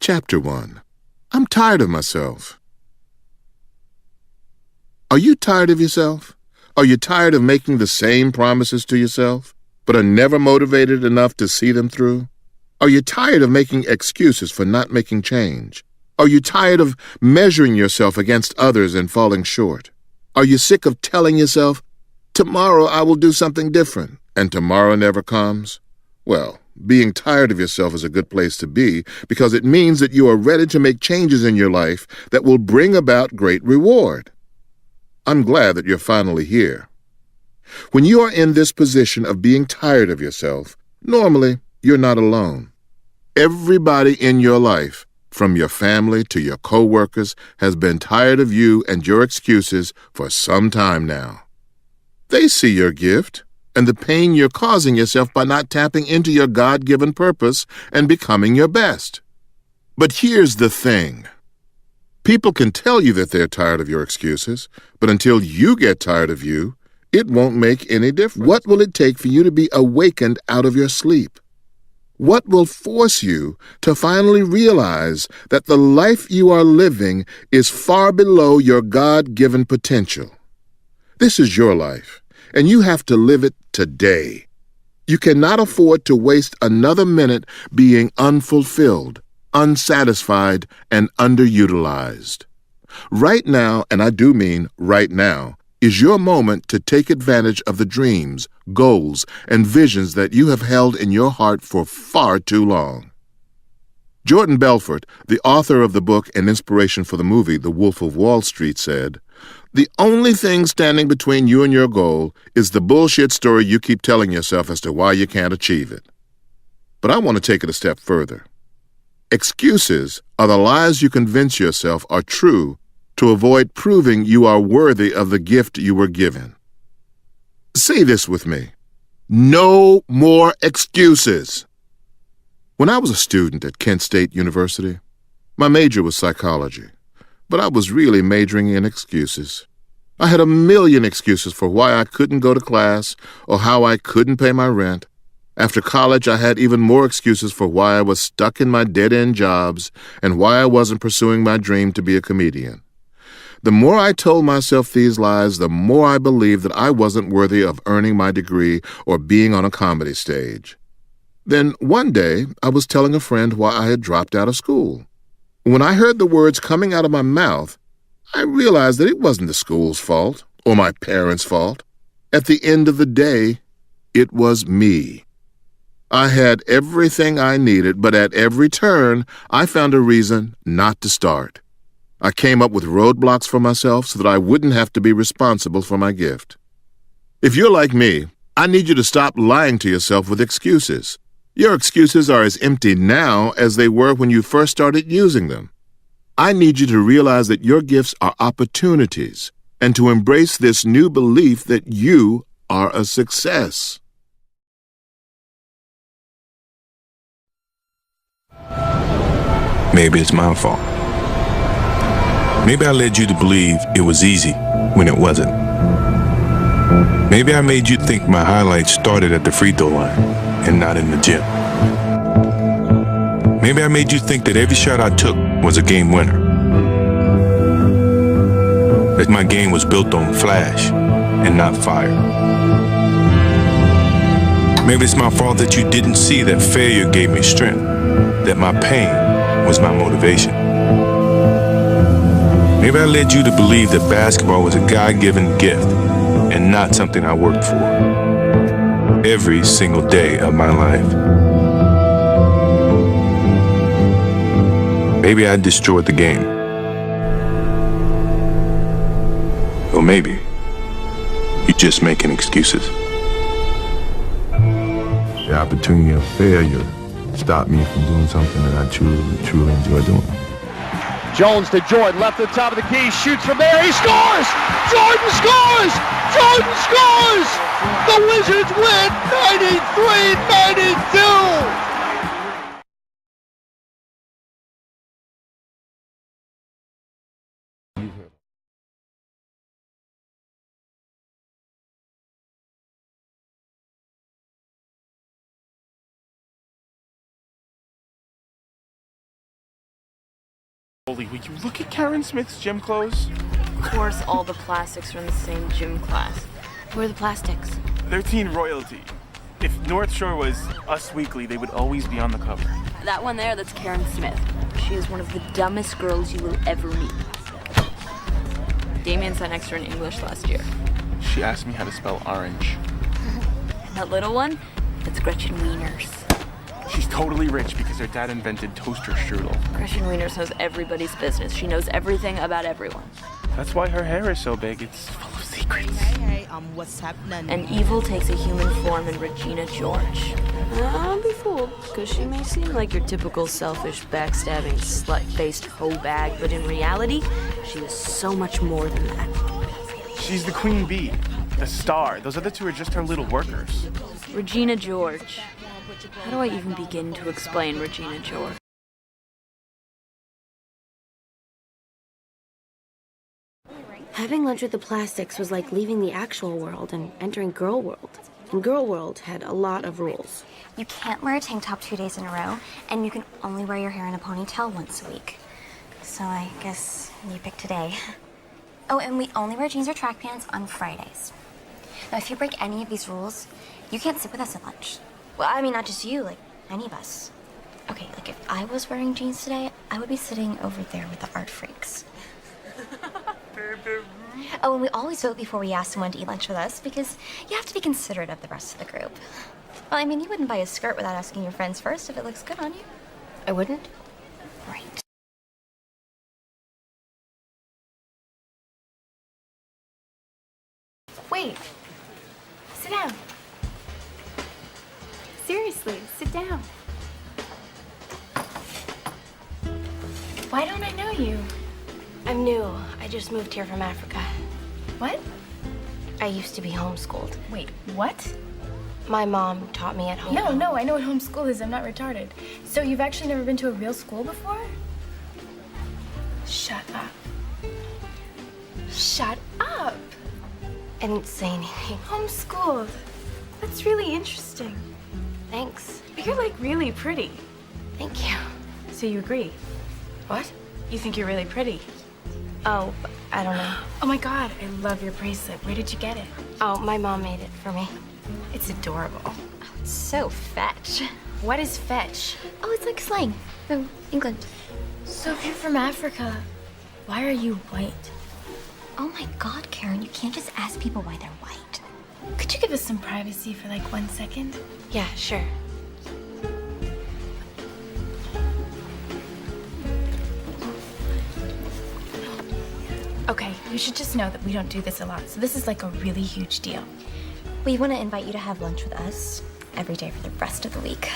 Chapter 1. I'm tired of myself. Are you tired of yourself? Are you tired of making the same promises to yourself, but are never motivated enough to see them through? Are you tired of making excuses for not making change? Are you tired of measuring yourself against others and falling short? Are you sick of telling yourself, tomorrow I will do something different, and tomorrow never comes? Well, being tired of yourself is a good place to be because it means that you are ready to make changes in your life that will bring about great reward. I'm glad that you're finally here. When you are in this position of being tired of yourself, normally you're not alone. Everybody in your life, from your family to your co-workers, has been tired of you and your excuses for some time now. They see your gift and the pain you're causing yourself by not tapping into your God-given purpose and becoming your best. But here's the thing. People can tell you that they're tired of your excuses, but until you get tired of you, it won't make any difference. What will it take for you to be awakened out of your sleep? What will force you to finally realize that the life you are living is far below your God-given potential? This is your life, and you have to live it today. You cannot afford to waste another minute being unfulfilled, unsatisfied, and underutilized. Right now, and I do mean right now, is your moment to take advantage of the dreams, goals, and visions that you have held in your heart for far too long. Jordan Belfort, the author of the book and inspiration for the movie The Wolf of Wall Street, said, "The only thing standing between you and your goal is the bullshit story you keep telling yourself as to why you can't achieve it." But I want to take it a step further. Excuses are the lies you convince yourself are true to avoid proving you are worthy of the gift you were given. Say this with me. No more excuses. When I was a student at Kent State University, my major was psychology, but I was really majoring in excuses. I had a million excuses for why I couldn't go to class or how I couldn't pay my rent. After college, I had even more excuses for why I was stuck in my dead-end jobs and why I wasn't pursuing my dream to be a comedian. The more I told myself these lies, the more I believed that I wasn't worthy of earning my degree or being on a comedy stage. Then one day, I was telling a friend why I had dropped out of school. When I heard the words coming out of my mouth, I realized that it wasn't the school's fault or my parents' fault. At the end of the day, it was me. I had everything I needed, but at every turn, I found a reason not to start. I came up with roadblocks for myself so that I wouldn't have to be responsible for my gift. If you're like me, I need you to stop lying to yourself with excuses. Your excuses are as empty now as they were when you first started using them. I need you to realize that your gifts are opportunities and to embrace this new belief that you are a success. Maybe it's my fault. Maybe I led you to believe it was easy when it wasn't. Maybe I made you think my highlights started at the free throw line and not in the gym. Maybe I made you think that every shot I took was a game winner. That my game was built on flash and not fire. Maybe it's my fault that you didn't see that failure gave me strength, that my pain was my motivation. Maybe I led you to believe that basketball was a God-given gift and not something I worked for every single day of my life. Maybe I destroyed the game. Or maybe you're just making excuses. The opportunity of failure stopped me from doing something that I truly enjoy doing. Jones to Jordan, left at the top of the key, shoots from there, he scores! Jordan scores! Jordan scores! The Wizards win 93-92! Holy, will you look at Karen Smith's gym clothes? Of course, all the plastics are in the same gym class. Who are the plastics? They're teen royalty. If North Shore was Us Weekly, they would always be on the cover. That one there, that's Karen Smith. She is one of the dumbest girls you will ever meet. Damien sat next to her in English last year. She asked me how to spell orange. And that little one, that's Gretchen Wieners. She's totally rich because her dad invented toaster strudel. Gretchen Wieners knows everybody's business. She knows everything about everyone. That's why her hair is so big. It's full of secrets. Hey, what's happening? And evil takes a human form in Regina George. Don't be fooled, because she may seem like your typical selfish, backstabbing, slut-faced hoe bag, but in reality, she is so much more than that. She's the queen bee, the star. Those other two are just her little workers. Regina George. How do I even begin to explain Regina George? Having lunch with the plastics was like leaving the actual world and entering Girl World. And Girl World had a lot of rules. You can't wear a tank top 2 days in a row, and you can only wear your hair in a ponytail once a week. So I guess you pick today. Oh, and we only wear jeans or track pants on Fridays. Now, if you break any of these rules, you can't sit with us at lunch. Well, I mean, not just you, like, any of us. Okay, like, if I was wearing jeans today, I would be sitting over there with the art freaks. Oh, and we always vote before we ask someone to eat lunch with us because you have to be considerate of the rest of the group. Well, I mean, you wouldn't buy a skirt without asking your friends first if it looks good on you. I wouldn't? Right. Wait. Sit down. Seriously, sit down. Why don't I know you? I'm new. I just moved here from Africa. What? I used to be homeschooled. Wait, what? My mom taught me at home. No, I know what homeschool is. I'm not retarded. So you've actually never been to a real school before? Shut up. Shut up! I didn't say anything. Homeschooled. That's really interesting. Thanks. You're like really pretty. Thank you. So you agree? What? You think you're really pretty? Oh, I don't know. Oh my god, I love your bracelet. Where did you get it? Oh, my mom made it for me. It's adorable. Oh, it's so fetch. What is fetch? Oh, it's like slang from England. So if you're from Africa, why are you white? Oh my god, Karen, you can't just ask people why they're white. Could you give us some privacy for like 1 second? Yeah, sure. Okay, you should just know that we don't do this a lot, so this is like a really huge deal. We want to invite you to have lunch with us every day for the rest of the week.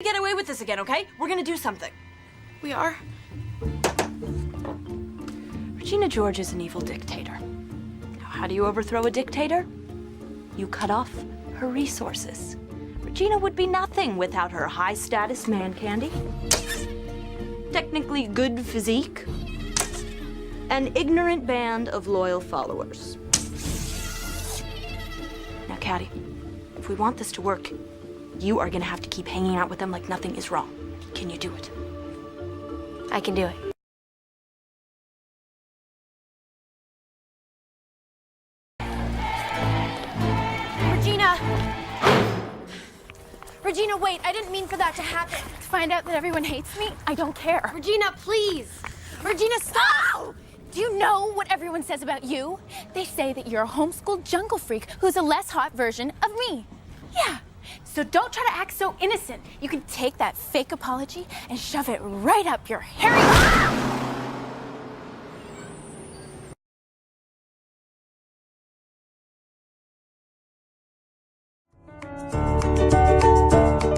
Get away with this again, okay? We're gonna do something. We are? Regina George is an evil dictator. Now, how do you overthrow a dictator? You cut off her resources. Regina would be nothing without her high-status man candy, technically good physique, an ignorant band of loyal followers. Now, Caddy, if we want this to work, you are gonna have to keep hanging out with them like nothing is wrong. Can you do it? I can do it. Regina, wait, I didn't mean for that to happen. To find out that everyone hates me, I don't care. Regina, please! Regina, stop! Do you know what everyone says about you? They say that you're a homeschooled jungle freak who's a less hot version of me. Yeah, so don't try to act so innocent. You can take that fake apology and shove it right up your hairy...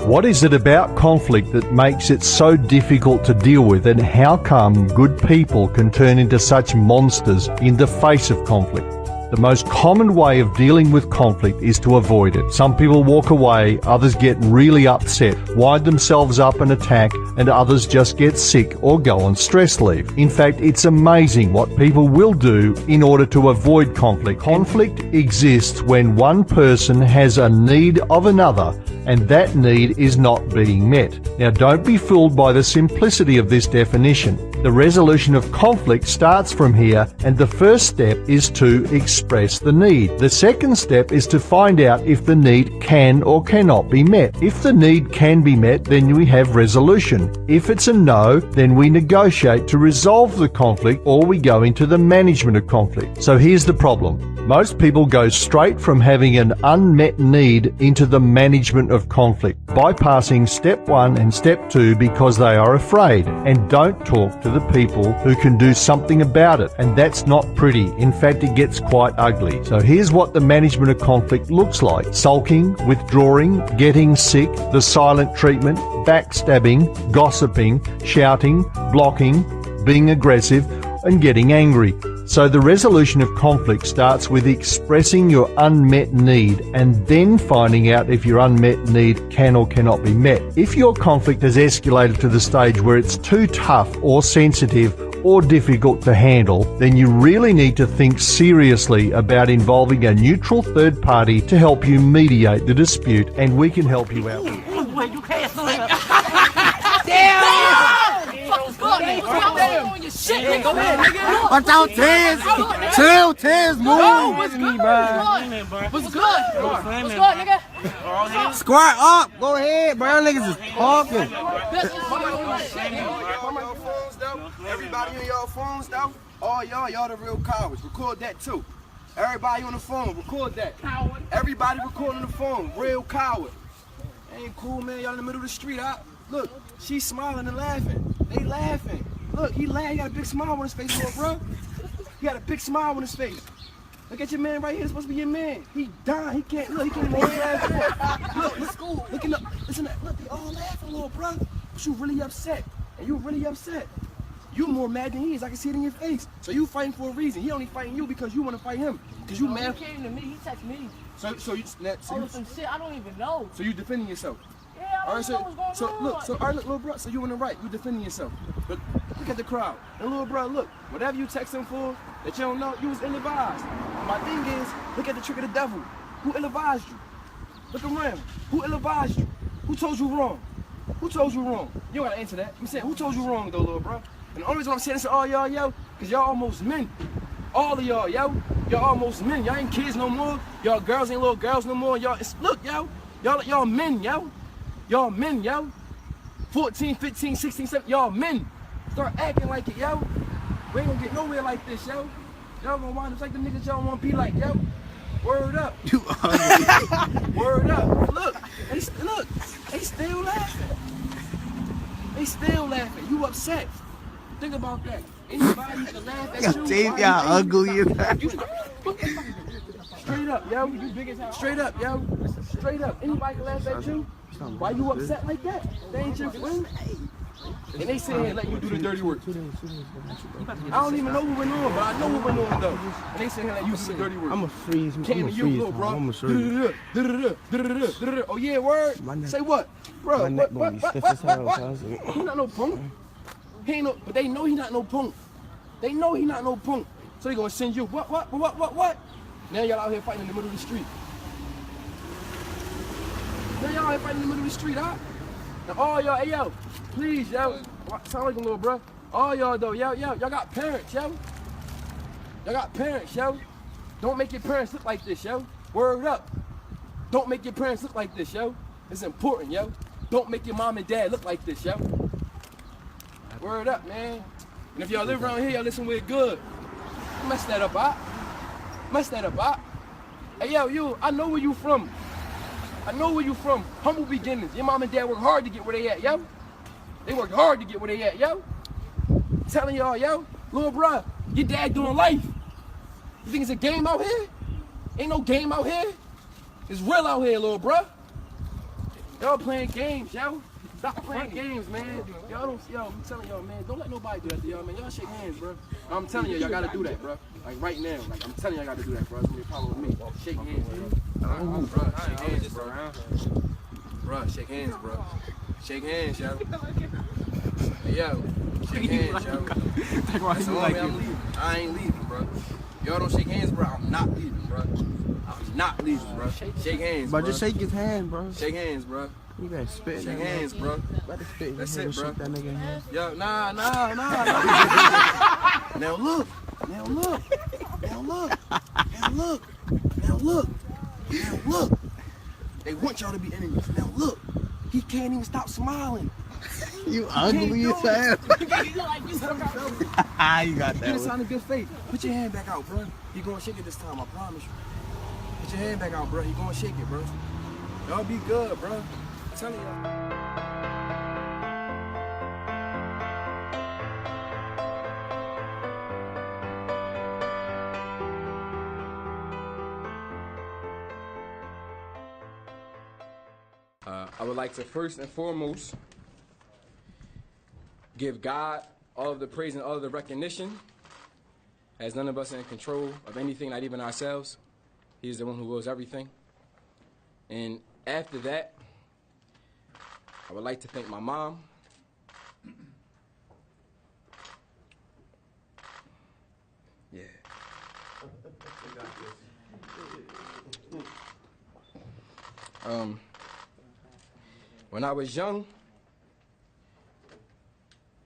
What is it about conflict that makes it so difficult to deal with, and how come good people can turn into such monsters in the face of conflict? The most common way of dealing with conflict is to avoid it. Some people walk away, others get really upset, wind themselves up and attack, and others just get sick or go on stress leave. In fact, it's amazing what people will do in order to avoid conflict. Conflict exists when one person has a need of another and that need is not being met. Now, don't be fooled by the simplicity of this definition. The resolution of conflict starts from here, and the first step is to express the need. The second step is to find out if the need can or cannot be met. If the need can be met, then we have resolution. If it's a no, then we negotiate to resolve the conflict, or we go into the management of conflict. So here's the problem. Most people go straight from having an unmet need into the management of conflict, bypassing step 1 and step 2 because they are afraid and don't talk to the people who can do something about it. And that's not pretty. In fact, it gets quite ugly. So here's what the management of conflict looks like. Sulking, withdrawing, getting sick, the silent treatment, backstabbing, gossiping, shouting, blocking, being aggressive, and getting angry. So the resolution of conflict starts with expressing your unmet need and then finding out if your unmet need can or cannot be met. If your conflict has escalated to the stage where it's too tough or sensitive or difficult to handle, then you really need to think seriously about involving a neutral third party to help you mediate the dispute, and we can help you out. Watch out, Tiz! Chill, Tiz, move! What's good, bro? What's good, nigga? Square up! Go ahead, bro. Niggas is talking. Everybody on y'all phones, though? All y'all the real cowards. Record that, too. Everybody on the phone, record that. Everybody recording the phone, real coward. Ain't cool, man. Y'all in the middle of the street. Look, she's smiling and laughing. They laughing. Look, he laughed. He got a big smile on his face, little bro. He got a big smile on his face. Look at your man right here. It's supposed to be your man. He dying. He can't even hold his ass. Look, looking up. Listen, look, they all laughing, little bro. But you really upset. And you really upset. You more mad than he is. I can see it in your face. So you fighting for a reason. He only fighting you because you want to fight him. Because you mad. He came to me. He texted me. So you some shit I don't even know. So you defending yourself. Yeah, I don't know what's going on. Look, all right, look, little bro, so you in the right, you defending yourself. But look at the crowd. And little bro, look, whatever you text him for that you don't know, you was ill-advised. My thing is, look at the trick of the devil. Who ill-advised you? Look around. Who ill-advised you? Who told you wrong? Who told you wrong? You don't gotta answer that. I'm saying, who told you wrong though, little bro? And the only reason I'm saying this to all y'all, yo, because y'all almost men. All of y'all, yo. Y'all almost men. Y'all ain't kids no more. Y'all girls ain't little girls no more. Y'all, look, yo. Y'all men, yo. Y'all men, yo. 14, 15, 16, 17, y'all men. Start acting like it, yo. We ain't gonna get nowhere like this, yo. Y'all gonna wind up like the niggas y'all wanna be like, yo. Word up. You Word up. Look, they still laughing. They still laughing. You upset. Think about that. Anybody can laugh at you. Dave, y'all ugly. Straight up, yo. Straight up, yo. Straight up. Anybody can laugh at you. Why you upset like that? They ain't your friend. And they sit here and let you do the dirty work. I don't even know what went on, but I know what went on though. And they sit here and let you do the dirty work. I'ma freeze. Came to you, little bro. I'ma show you. Oh yeah, word. Say what, bro? What? He not no punk. He ain't no. But they know he not no punk. They know he not no punk. So they gonna send you what? Now y'all out here fighting in the middle of the street. Now y'all out here fighting in the middle of the street, huh? Now all y'all, hey yo, please, yo. Sound like a little bro. All y'all though, y'all got parents, yo. Y'all got parents, yo. Don't make your parents look like this, yo. Word up. Don't make your parents look like this, yo. It's important, yo. Don't make your mom and dad look like this, yo. Word up, man. And if y'all live around here, y'all listen with good. Mess that up, huh? Mess that up, huh? Hey, yo, you, I know where you from. I know where you from. Humble beginnings. Your mom and dad work hard to get where they at, yo. They worked hard to get where they at, yo. Telling y'all, yo, little bruh, your dad doing life. You think it's a game out here? Ain't no game out here. It's real out here, little bruh. Y'all playing games, yo. Stop playing games, man. Y'all don't, yo, I'm telling y'all, man, don't let nobody do that to y'all, man. Y'all shake hands, bro. I'm telling y'all gotta do that, bro. Like right now, like I'm telling y'all gotta do that, bro. It's gonna be a problem with me. Shake hands, bro. Bro, shake hands, bro. Bro, shake hands, bro. Shake hands, yo. Hey, yo, shake hands, yo. That's the only way I'm leaving. I ain't leaving, bro. Y'all don't shake hands, bro. I'm not leaving, bro. I'm not leaving, bro. Shake hands, bro. But just shake his hand, bro. Shake hands, bro. You better spit. Shake hands, bro. Better spit. That's it, bro. That nigga in hand. Yo, nah. Now look. Now look. Now look. Now look. Now look. Now look. They want y'all to be enemies. Now look. He can't even stop smiling. You ugly as hell. You got that. Get a sign of good faith. Put your hand back out, bro. He gonna shake it this time, I promise you. Put your hand back out, bro. He gonna shake it, bro. Y'all be good, bro. I'm telling y'all. I would like to first and foremost give God all of the praise and all of the recognition, as none of us are in control of anything, not even ourselves. He's the one who wills everything. And after that, I would like to thank my mom. Yeah. When I was young,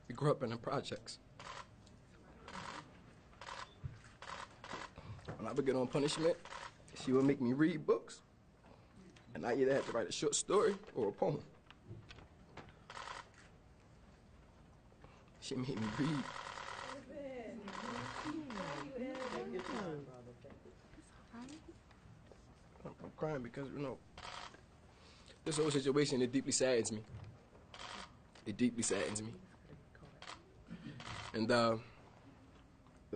we grew up in the projects. When I would get on punishment, she would make me read books, and I either had to write a short story or a poem. She made me read. I'm crying because, you know, this whole situation, it deeply saddens me. It deeply saddens me. And the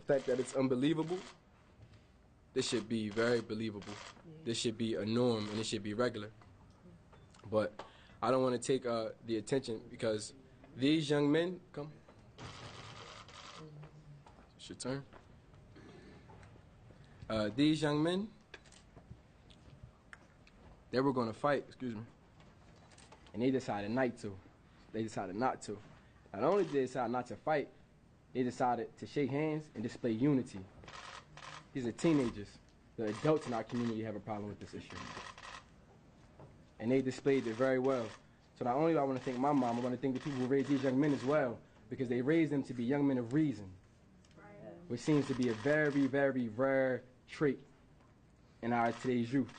fact that it's unbelievable, this should be very believable. This should be a norm, and it should be regular. But I don't want to take the attention, because these young men, come. It's your turn. These young men, they were going to fight, excuse me, and they decided not to. They decided not to. Not only did they decide not to fight, they decided to shake hands and display unity. These are teenagers. The adults in our community have a problem with this issue. And they displayed it very well. So not only do I want to thank my mom, I want to thank the people who raised these young men as well, because they raised them to be young men of reason, which seems to be a very, very rare trait in our today's youth.